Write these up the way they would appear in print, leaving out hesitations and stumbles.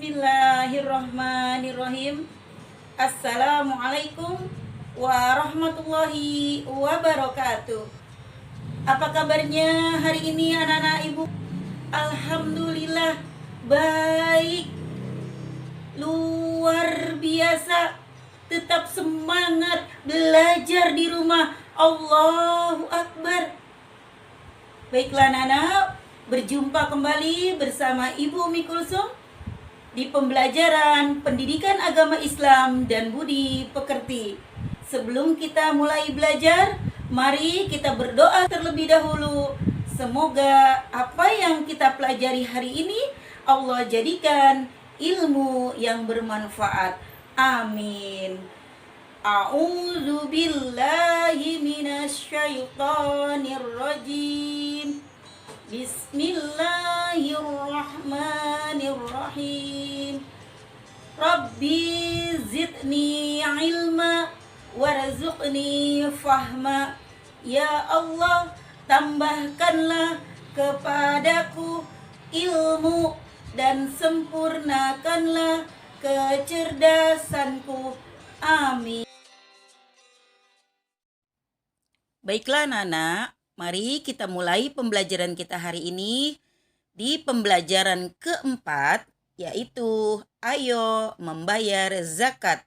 Bismillahirrahmanirrahim. Assalamualaikum warahmatullahi wabarakatuh. Apa kabarnya hari ini anak-anak ibu? Alhamdulillah baik, luar biasa. Tetap semangat belajar di rumah. Allahu Akbar. Baiklah anak-anak, berjumpa kembali bersama Ibu Umi Kulsum di pembelajaran pendidikan agama Islam dan budi pekerti. Sebelum kita mulai belajar, mari kita berdoa terlebih dahulu. Semoga apa yang kita pelajari hari ini Allah jadikan ilmu yang bermanfaat. Amin. A'udzu billahi minasyaitonir rajim. Bismillahirrahmanirrahim. Rabbi zidni ilma warzuqni fahma. Ya Allah, tambahkanlah kepadaku ilmu dan sempurnakanlah kecerdasanku. Amin. Baiklah anak-anak, mari kita mulai pembelajaran kita hari ini di pembelajaran keempat, yaitu ayo membayar zakat.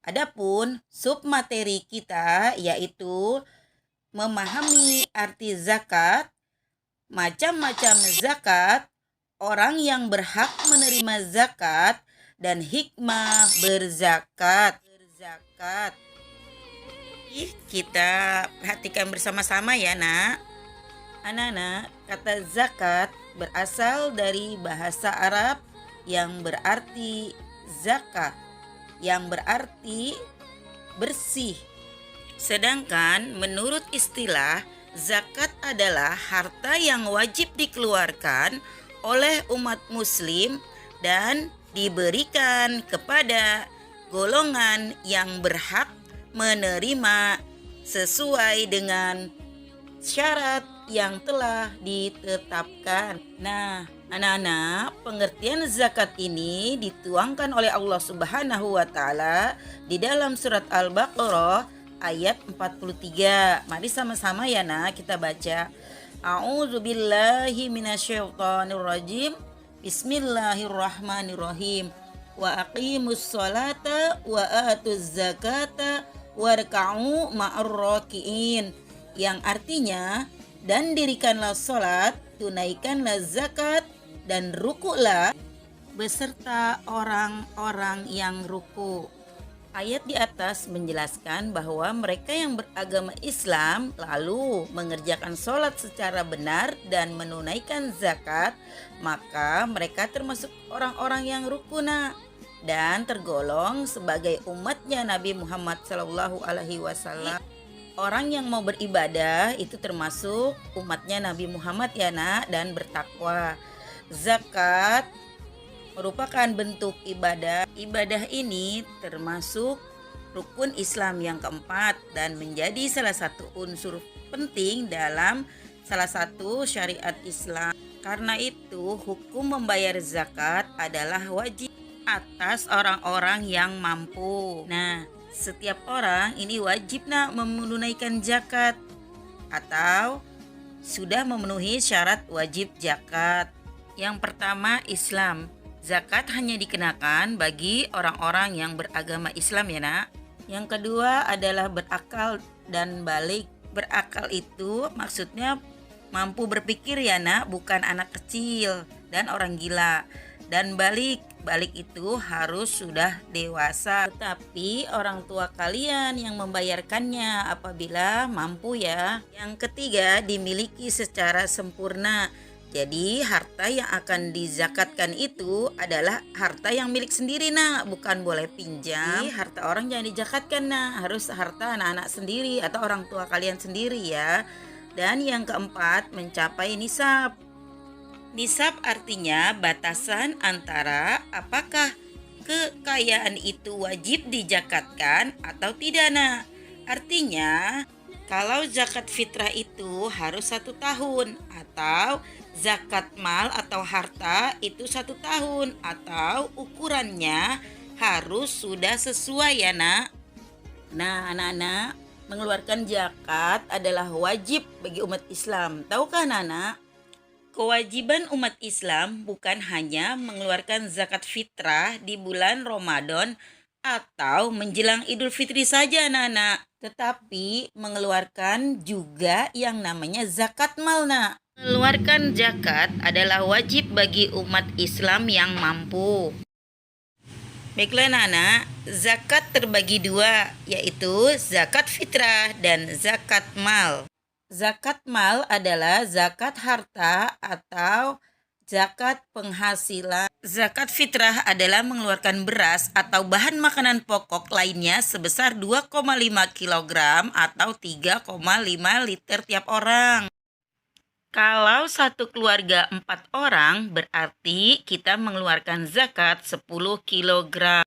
Adapun submateri kita yaitu memahami arti zakat, macam-macam zakat, orang yang berhak menerima zakat, dan hikmah berzakat. Kita perhatikan bersama-sama ya nak. Anak-anak, kata zakat berasal dari bahasa Arab yang berarti zakat, yang berarti bersih. Sedangkan menurut istilah, zakat adalah harta yang wajib dikeluarkan oleh umat muslim dan diberikan kepada golongan yang berhak menerima sesuai dengan syarat yang telah ditetapkan. Nah, anak-anak, pengertian zakat ini dituangkan oleh Allah Subhanahu wa taala di dalam surat Al-Baqarah ayat 43. Mari sama-sama ya nak kita baca. A'udzu billahi minasyaitonir rajim. Bismillahirrahmanirrahim. Wa aqimus sholata wa atuz zakata warka'u ma'ar raki'in, yang artinya, dan dirikanlah sholat, tunaikanlah zakat, dan rukuklah beserta orang-orang yang ruku. Ayat di atas menjelaskan bahwa mereka yang beragama Islam lalu mengerjakan sholat secara benar dan menunaikan zakat, maka mereka termasuk orang-orang yang rukuna dan tergolong sebagai umatnya Nabi Muhammad SAW. Orang yang mau beribadah itu termasuk umatnya Nabi Muhammad ya nak, dan bertakwa. Zakat merupakan bentuk ibadah. Ibadah ini termasuk rukun Islam yang keempat dan menjadi salah satu unsur penting dalam salah satu syariat Islam. Karena itu, hukum membayar zakat adalah wajib atas orang-orang yang mampu. Nah, setiap orang ini wajib nak menunaikan zakat atau sudah memenuhi syarat wajib zakat. Yang pertama, Islam. Zakat hanya dikenakan bagi orang-orang yang beragama Islam ya nak. Yang kedua adalah berakal dan balik. Berakal itu maksudnya mampu berpikir ya nak, bukan anak kecil dan orang gila. Dan balik itu harus sudah dewasa. Tetapi orang tua kalian yang membayarkannya apabila mampu ya. Yang ketiga, dimiliki secara sempurna. Jadi harta yang akan dizakatkan itu adalah harta yang milik sendiri nak, bukan boleh pinjam. Jadi, harta orang jangan dizakatkan nak, harus harta anak-anak sendiri atau orang tua kalian sendiri ya. Dan yang keempat, mencapai nisab. Nisab artinya batasan antara apakah kekayaan itu wajib dizakatkan atau tidak nak. Artinya kalau zakat fitrah itu harus 1 tahun atau Zakat mal atau harta itu 1 tahun atau ukurannya harus sudah sesuai ya nak. Nah anak-anak, mengeluarkan zakat adalah wajib bagi umat Islam. Tahukah anak-anak? Kewajiban umat Islam bukan hanya mengeluarkan zakat fitrah di bulan Ramadan atau menjelang Idul Fitri saja anak-anak, tetapi mengeluarkan juga yang namanya zakat mal nak. Mengeluarkan zakat adalah wajib bagi umat Islam yang mampu. Baiklah anak-anak, zakat terbagi dua, yaitu zakat fitrah dan zakat mal. Zakat mal adalah zakat harta atau zakat penghasilan. Zakat fitrah adalah mengeluarkan beras atau bahan makanan pokok lainnya sebesar 2,5 kg atau 3,5 liter tiap orang. Kalau satu keluarga 4 orang, berarti kita mengeluarkan zakat 10 kg.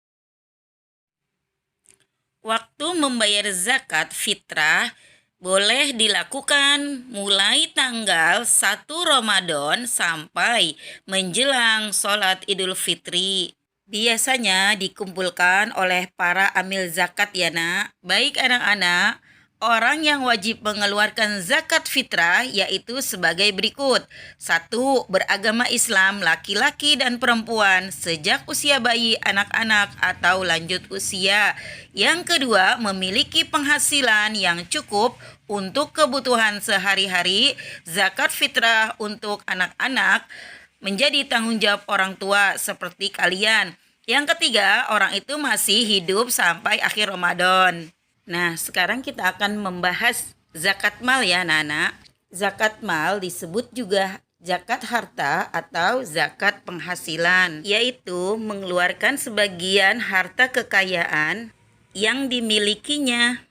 Waktu membayar zakat fitrah boleh dilakukan mulai tanggal 1 Ramadan sampai menjelang sholat Idul Fitri. Biasanya dikumpulkan oleh para amil zakat ya nak. Baik anak-anak, orang yang wajib mengeluarkan zakat fitrah yaitu sebagai berikut. 1. Beragama Islam laki-laki dan perempuan sejak usia bayi, anak-anak atau lanjut usia. Yang kedua, memiliki penghasilan yang cukup untuk kebutuhan sehari-hari. Zakat fitrah untuk anak-anak menjadi tanggung jawab orang tua seperti kalian. Yang ketiga, orang itu masih hidup sampai akhir Ramadan. Nah, sekarang kita akan membahas zakat mal ya anak-anak. Zakat mal disebut juga zakat harta atau zakat penghasilan, yaitu mengeluarkan sebagian harta kekayaan yang dimilikinya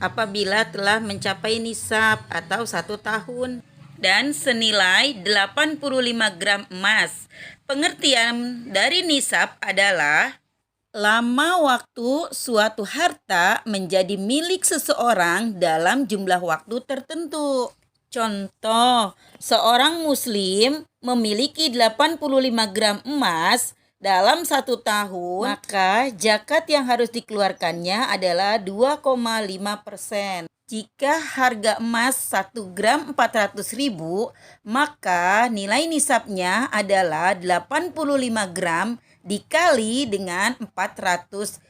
apabila telah mencapai nisab atau 1 tahun dan senilai 85 gram emas. Pengertian dari nisab adalah lama waktu suatu harta menjadi milik seseorang dalam jumlah waktu tertentu. Contoh, seorang muslim memiliki 85 gram emas dalam 1 tahun, maka zakat yang harus dikeluarkannya adalah 2,5%. Jika harga emas 1 gram 400.000, maka nilai nisabnya adalah 85 gram dikali dengan 400.000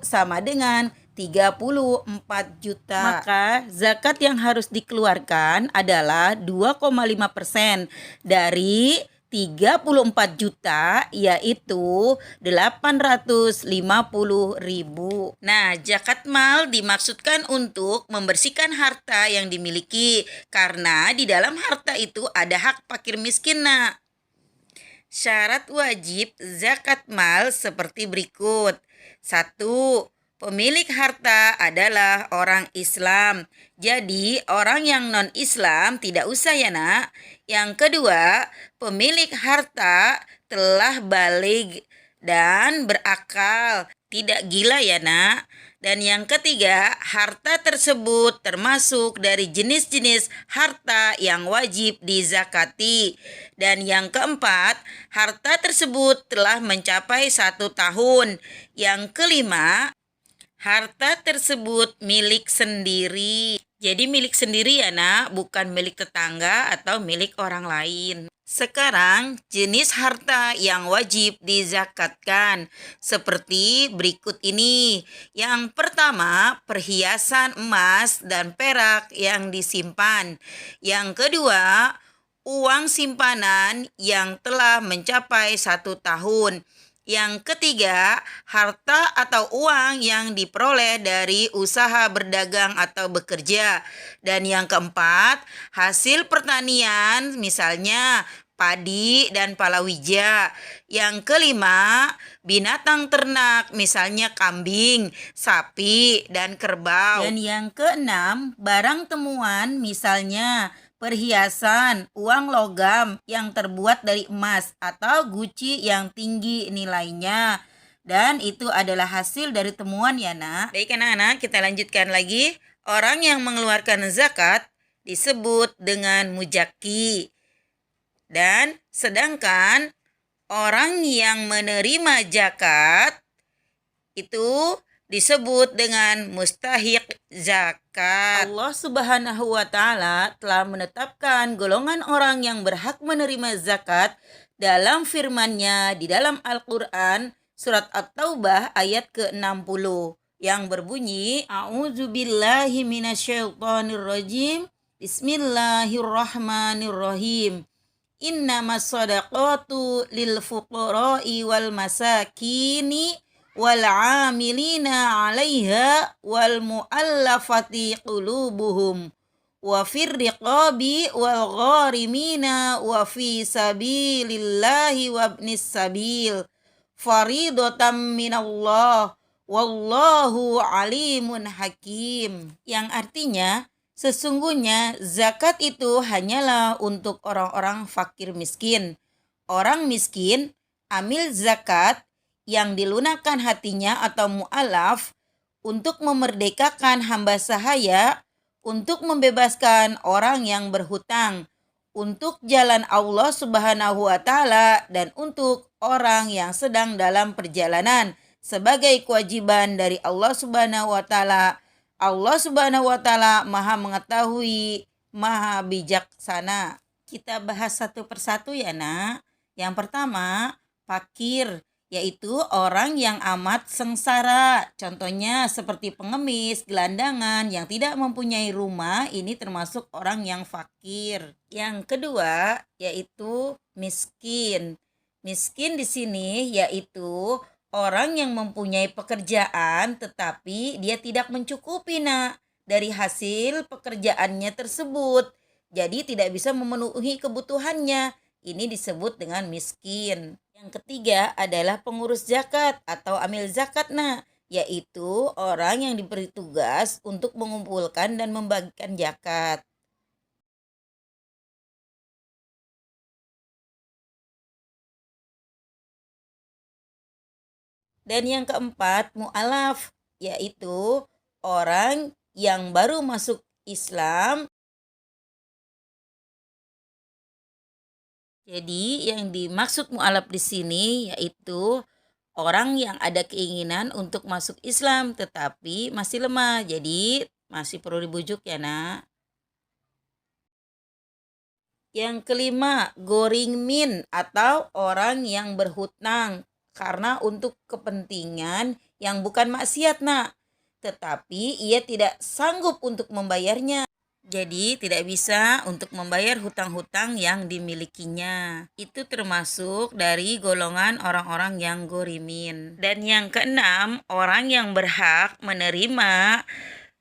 sama dengan 34 juta. Maka zakat yang harus dikeluarkan adalah 2,5% dari 34 juta, yaitu 850.000. Nah, zakat mal dimaksudkan untuk membersihkan harta yang dimiliki karena di dalam harta itu ada hak fakir miskin. Nah, syarat wajib zakat mal seperti berikut. 1. Pemilik harta adalah orang Islam. Jadi orang yang non-Islam tidak usah ya nak. Yang kedua, pemilik harta telah baligh dan berakal, tidak gila ya nak. Dan yang ketiga, harta tersebut termasuk dari jenis-jenis harta yang wajib dizakati. Dan yang keempat, harta tersebut telah mencapai 1 tahun. Yang kelima, harta tersebut milik sendiri. Jadi milik sendiri ya nak, bukan milik tetangga atau milik orang lain. Sekarang jenis harta yang wajib dizakatkan seperti berikut ini. Yang pertama, perhiasan emas dan perak yang disimpan. Yang kedua, uang simpanan yang telah mencapai 1 tahun. Yang ketiga, harta atau uang yang diperoleh dari usaha berdagang atau bekerja. Dan yang keempat, hasil pertanian misalnya padi dan palawija. Yang kelima, binatang ternak misalnya kambing, sapi, dan kerbau. Dan yang keenam, barang temuan misalnya perhiasan, uang logam yang terbuat dari emas atau guci yang tinggi nilainya. Dan itu adalah hasil dari temuan ya nak. Baik anak-anak, kita lanjutkan lagi. Orang yang mengeluarkan zakat disebut dengan mujaki. Dan sedangkan orang yang menerima zakat itu disebut dengan mustahiq zakat. Allah Subhanahu wa taala telah menetapkan golongan orang yang berhak menerima zakat dalam firman-Nya di dalam Al-Qur'an surat At-Taubah ayat ke-60 yang berbunyi A'udzubillahi minasyaitonirrajim. Bismillahirrahmanirrahim. Innamas shadaqatu lil fuqara'i wal masakini wal 'amilina 'alaiha wal mu'allafati qulubuhum wa fir riqabi wal gharimina wa fi sabilillahi wabnis sabil faridatan minallah wallahu alimun hakim, yang artinya sesungguhnya zakat itu hanyalah untuk orang-orang fakir miskin. Orang miskin amil zakat yang dilunakkan hatinya atau mu'alaf untuk memerdekakan hamba sahaya, untuk membebaskan orang yang berhutang, untuk jalan Allah Subhanahu wa taala, dan untuk orang yang sedang dalam perjalanan sebagai kewajiban dari Allah Subhanahu wa taala. Allah Subhanahu wa taala Maha mengetahui, Maha bijaksana. Kita bahas satu persatu ya, Nak. Yang pertama, fakir, yaitu orang yang amat sengsara. Contohnya seperti pengemis, gelandangan yang tidak mempunyai rumah, ini termasuk orang yang fakir. Yang kedua, yaitu miskin. Miskin di sini yaitu orang yang mempunyai pekerjaan tetapi dia tidak mencukupi dari hasil pekerjaannya tersebut. Jadi tidak bisa memenuhi kebutuhannya. Ini disebut dengan miskin. Yang ketiga adalah pengurus zakat atau amil zakat yaitu orang yang diberi tugas untuk mengumpulkan dan membagikan zakat. Dan yang keempat, mu'alaf, yaitu orang yang baru masuk Islam. Jadi yang dimaksud mu'alaf di sini yaitu orang yang ada keinginan untuk masuk Islam tetapi masih lemah. Jadi masih perlu dibujuk ya, Nak. Yang kelima, goringmin atau orang yang berhutang karena untuk kepentingan yang bukan maksiat, tetapi ia tidak sanggup untuk membayarnya. Jadi tidak bisa untuk membayar hutang-hutang yang dimilikinya. Itu termasuk dari golongan orang-orang yang gorimin. Dan yang keenam, orang yang berhak menerima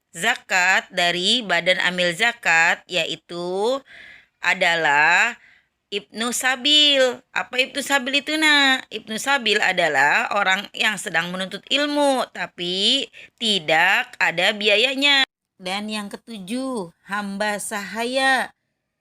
zakat dari badan amil zakat yaitu adalah Ibnu Sabil. Apa Ibnu Sabil itu, Ibnu Sabil adalah orang yang sedang menuntut ilmu tapi tidak ada biayanya. Dan yang ketujuh, hamba sahaya,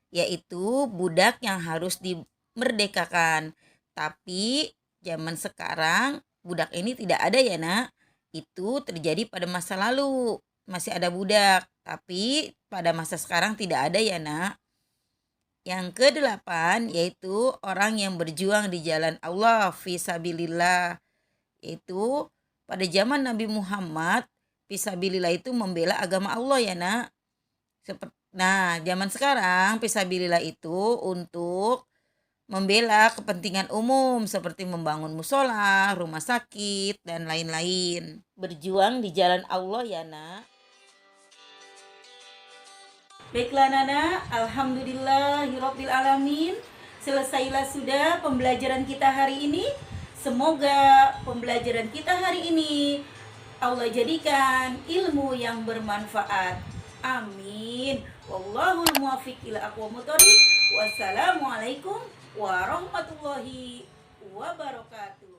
yaitu budak yang harus dimerdekakan. Tapi zaman sekarang budak ini tidak ada ya, Itu terjadi pada masa lalu. Masih ada budak, tapi pada masa sekarang tidak ada ya, Yang kedelapan yaitu orang yang berjuang di jalan Allah fisabilillah. Yaitu pada zaman Nabi Muhammad, fisabilillah itu membela agama Allah ya, zaman sekarang fisabilillah itu untuk membela kepentingan umum seperti membangun musola, rumah sakit, dan lain-lain. Berjuang di jalan Allah ya, Baiklah Nana, alhamdulillahirabbil alamin. Selesailah sudah pembelajaran kita hari ini. Semoga pembelajaran kita hari ini Allah jadikan ilmu yang bermanfaat. Amin. Wallahul muwaffiq ila aqwamit thoriq. Wassalamualaikum warahmatullahi wabarakatuh.